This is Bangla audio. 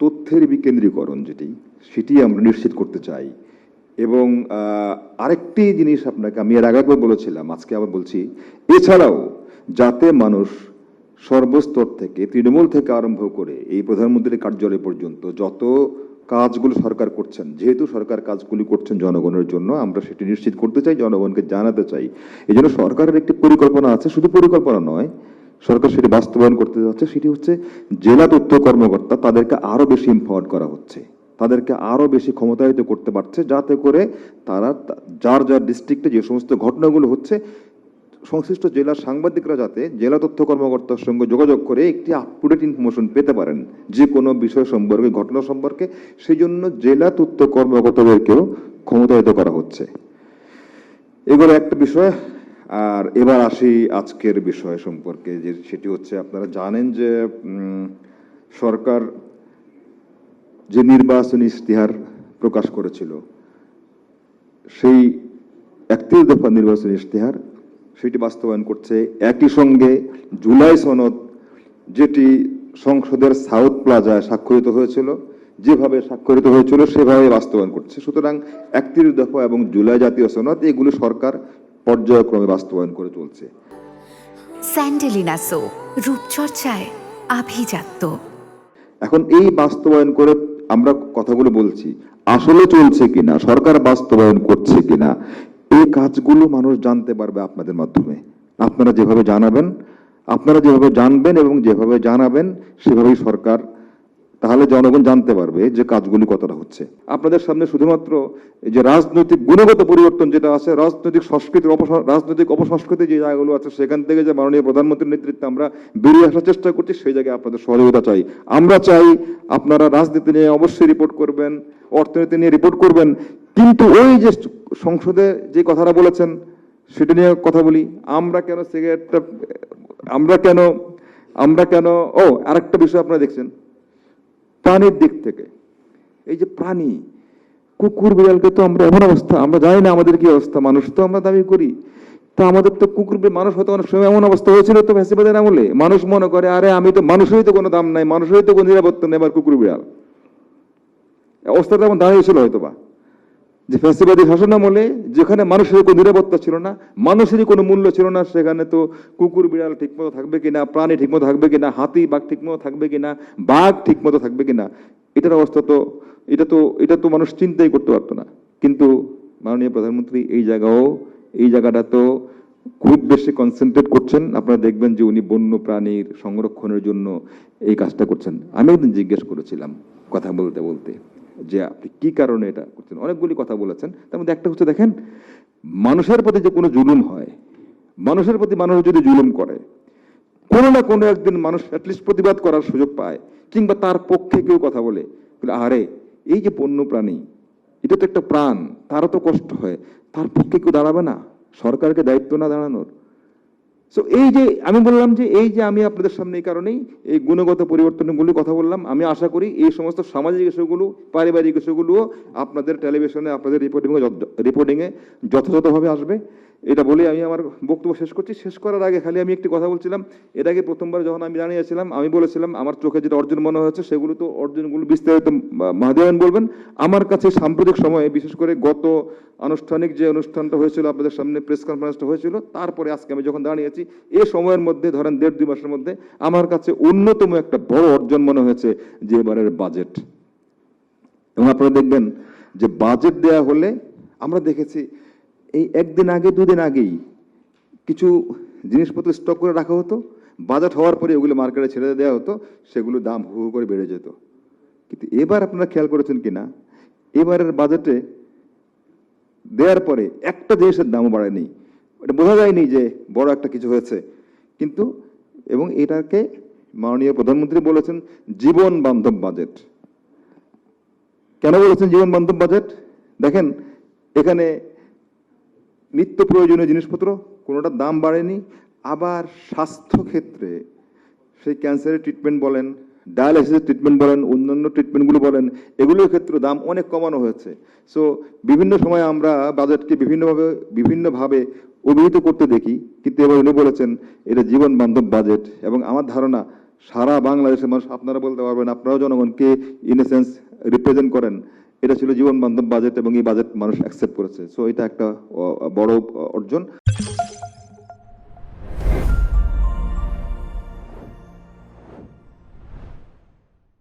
তথ্যের বিকেন্দ্রীকরণ সেটি আমরা নিশ্চিত করতে চাই। এবং আরেকটি জিনিস আপনাকে আমি এর আগে একবার বলেছিলাম, আজকে আবার বলছি, এছাড়াও যাতে মানুষ সর্বস্তর থেকে, তৃণমূল থেকে আরম্ভ করে এই প্রধানমন্ত্রীর কার্যালয় পর্যন্ত যত কাজগুলো সরকার করছেন, যেহেতু সরকার কাজগুলি করছেন জনগণের জন্য, আমরা সেটি নিশ্চিত করতে চাই, জনগণকে জানাতে চাই। এই জন্য সরকারের একটি পরিকল্পনা আছে, শুধু পরিকল্পনা নয়, সরকার সেটি বাস্তবায়ন করতে যাচ্ছে। সেটি হচ্ছে জেলা তথ্য কর্মকর্তা, তাদেরকে আরো বেশি এম্পাওয়ার্ড করা হচ্ছে, তাদেরকে আরো বেশি ক্ষমতায়িত করতে পারছে, যাতে করে তারা যার যার ডিস্ট্রিক্টে যে সমস্ত ঘটনাগুলো হচ্ছে, সংশ্লিষ্ট জেলার সাংবাদিকরা যাতে জেলা তথ্য কর্মকর্তার সঙ্গে যোগাযোগ করে একটি আপ টু ডেট ইনফরমেশন পেতে পারেন যে কোনো বিষয় সম্পর্কে, ঘটনা সম্পর্কে। সেই জন্য জেলা তথ্য কর্মকর্তাদেরকেও ক্ষমতায়িত করা হচ্ছে। এগুলো একটা বিষয়। আর এবার আসি আজকের বিষয় সম্পর্কে, যে সেটি হচ্ছে, আপনারা জানেন যে সরকার যে নির্বাচনী ইশতেহার প্রকাশ করেছিল, সেই 31 দফা নির্বাচনী ইশতেহার সেটি বাস্তবায়ন করছে। একই সঙ্গে জুলাই সনদ, যেটি সংসদের সাউথ প্লাজায় স্বাক্ষরিত হয়েছিল, যেভাবে স্বাক্ষরিত হয়েছিল সেভাবে বাস্তবায়ন করছে। সুতরাং 31 দফা এবং জুলাই জাতীয় সনদ, এগুলো সরকার পর্যায়ক্রমে বাস্তবায়ন করে চলছে। স্যান্ডেলিনা সো, রূপচর্চায় আভিজাত্য। এখন এই বাস্তবায়ন করে আমরা কথাগুলো বলছি, আসলে চলছে কিনা, সরকার বাস্তবায়ন করছে কিনা, এই কাজগুলো মানুষ জানতে পারবে আপনাদের মাধ্যমে। আপনারা যেভাবে জানাবেন, আপনারা যেভাবে জানবেন এবং যেভাবে জানাবেন, সেভাবেই সরকার, তাহলে জনগণ জানতে পারবে যে কাজগুলি কতটা হচ্ছে। আপনাদের সামনে শুধুমাত্র এই যে রাজনৈতিক গুণগত পরিবর্তন যেটা আছে, রাজনৈতিক সংস্কৃতির রাজনৈতিক অপসংস্কৃতি যে জায়গাগুলো আছে, সেখান থেকে যে মাননীয় প্রধানমন্ত্রীর নেতৃত্বে আমরা বেরিয়ে আসার চেষ্টা করছি, সেই জায়গায় আপনাদের সহযোগিতা চাই। আমরা চাই আপনারা রাজনীতি নিয়ে অবশ্যই রিপোর্ট করবেন, অর্থনীতি নিয়ে রিপোর্ট করবেন, কিন্তু ওই যে সংসদে যে কথাটা বলেছেন সেটা নিয়ে কথা বলি। আমরা কেন সিগারেটটা, আমরা কেন আরেকটা বিষয় আপনারা দেখছেন প্রাণীর দিক থেকে, এই যে প্রাণী, কুকুর বিড়ালকে তো আমরা এমন অবস্থা, আমরা জানি না আমাদের কি অবস্থা, মানুষ তো আমরা দাবি করি, তা আমাদের তো কুকুর মানুষ হয়তো অনেক সময় এমন অবস্থা হয়েছিল তো ফ্যাসিবাদের আমলে, মানুষ মনে করে আরে আমি তো, মানুষেরই তো কোনো দাম নাই, মানুষেরই তো কোনো নিরাপত্তা নেই, আবার কুকুর বিড়াল। অবস্থাটা এমন দাঁড়িয়েছিল হয়তো বা, যে ফ্যাসিবাদী শাসন আমলে যেখানে মানুষের কোনো নিরাপত্তা ছিল না, মানুষেরই কোনো মূল্য ছিল না, সেখানে তো কুকুর বিড়াল ঠিকমতো থাকবে কিনা, প্রাণী ঠিকমতো থাকবে কিনা, হাতি বাঘ ঠিকমতো থাকবে কিনা, বাঘ ঠিকমতো থাকবে কিনা, এটার অবস্থা তো, এটা তো মানুষ চিন্তাই করতে পারতো না। কিন্তু মাননীয় প্রধানমন্ত্রী এই জায়গাটা তো খুব বেশি কনসেন্ট্রেট করছেন। আপনারা দেখবেন যে উনি বন্য প্রাণীর সংরক্ষণের জন্য এই কাজটা করছেন। আমি একদিন জিজ্ঞেস করেছিলাম কথা বলতে বলতে যে আপনি কি কারণে এটা করছেন, অনেকগুলি কথা বলেছেন। তার মধ্যে একটা হচ্ছে, দেখেন, মানুষের প্রতি যে কোনো জুলুম হয়, মানুষের প্রতি মানুষ যদি জুলুম করে, কোনো না কোনো একদিন মানুষ অ্যাটলিস্ট প্রতিবাদ করার সুযোগ পায়, কিংবা তার পক্ষে কেউ কথা বলে, আরে এই যে বন্য প্রাণী, এটা তো একটা প্রাণ, তারও তো কষ্ট হয়, তার পক্ষে কেউ দাঁড়াবে না? সরকারকে দায়িত্ব না দাঁড়ানোর? সো এই যে আমি বললাম যে এই যে আমি আপনাদের সামনে এই কারণেই এই গুণগত পরিবর্তনগুলি কথা বললাম। আমি আশা করি এই সমস্ত সামাজিক ইস্যুগুলো, পারিবারিক ইস্যুগুলোও আপনাদের টেলিভিশনে, আপনাদের রিপোর্টিংয়ে যথাযথভাবে আসবে, এটা বলে আমি আমার বক্তব্য শেষ করছি। শেষ করার আগে খালি আমি একটি কথা বলছিলাম, এর আগে প্রথমবার যখন আমি জানিয়েছিলাম, আমি বলেছিলাম আমার চোখে যেটা অর্জন মনে হয়েছে, সেগুলো তো অর্জনগুলো বিস্তারিত মাহদিয়ান বলবেন। আমার কাছে সাম্প্রতিক সময়ে, বিশেষ করে গত আনুষ্ঠানিক যে অনুষ্ঠানটা হয়েছিল আপনাদের সামনে, প্রেস কনফারেন্সটা হয়েছিল, তারপরে আজকে আমি যখন দাঁড়িয়েছি, এই সময়ের মধ্যে ধরেন 1.5-2 মাসের মধ্যে আমার কাছে অন্যতম একটা বড় অর্জন মনে হয়েছে যে এবারের বাজেট। এবং আপনারা দেখবেন যে বাজেট দেয়া হলে, আমরা দেখেছি এই 1 দিন আগে 2 দিন আগেই কিছু জিনিসপত্র স্টক করে রাখা হতো, বাজেট হওয়ার পরে ওগুলো মার্কেটে ছেড়ে দেওয়া হতো, সেগুলো দাম হু হু করে বেড়ে যেত। কিন্তু এবার আপনারা খেয়াল করেছেন কিনা, এবারের বাজেটে দেওয়ার পরে একটা জিনিসের দামও বাড়েনি। এটা বোঝা যায়নি যে বড় একটা কিছু হয়েছে, কিন্তু এবং এটাকে মাননীয় প্রধানমন্ত্রী বলেছেন জীবন বান্ধব বাজেট। কেন বলেছেন জীবন বান্ধব বাজেট? দেখেন, এখানে নিত্য প্রয়োজনীয় জিনিসপত্র কোনোটার দাম বাড়েনি, আবার স্বাস্থ্য ক্ষেত্রে সেই ক্যান্সারের ট্রিটমেন্ট বলেন, ডায়ালাইসিসের ট্রিটমেন্ট বলেন, অন্যান্য ট্রিটমেন্টগুলো বলেন, এগুলোর ক্ষেত্রে দাম অনেক কমানো হয়েছে। সো বিভিন্ন সময় আমরা বাজেটকে বিভিন্নভাবে অভিহিত করতে দেখি, কিন্তু এবার উনি বলেছেন এটা জীবন বান্ধব বাজেট। এবং আমার ধারণা সারা বাংলাদেশের মানুষ, আপনারা বলতে পারবেন, আপনারাও জনগণকে ইন এ সেন্স রিপ্রেজেন্ট করেন। এটা ছিল জীবন বান্ধব বাজেট এবং এই বাজেট মানুষ অ্যাকসেপ্ট করেছে। সো এটা একটা বড় অর্জন।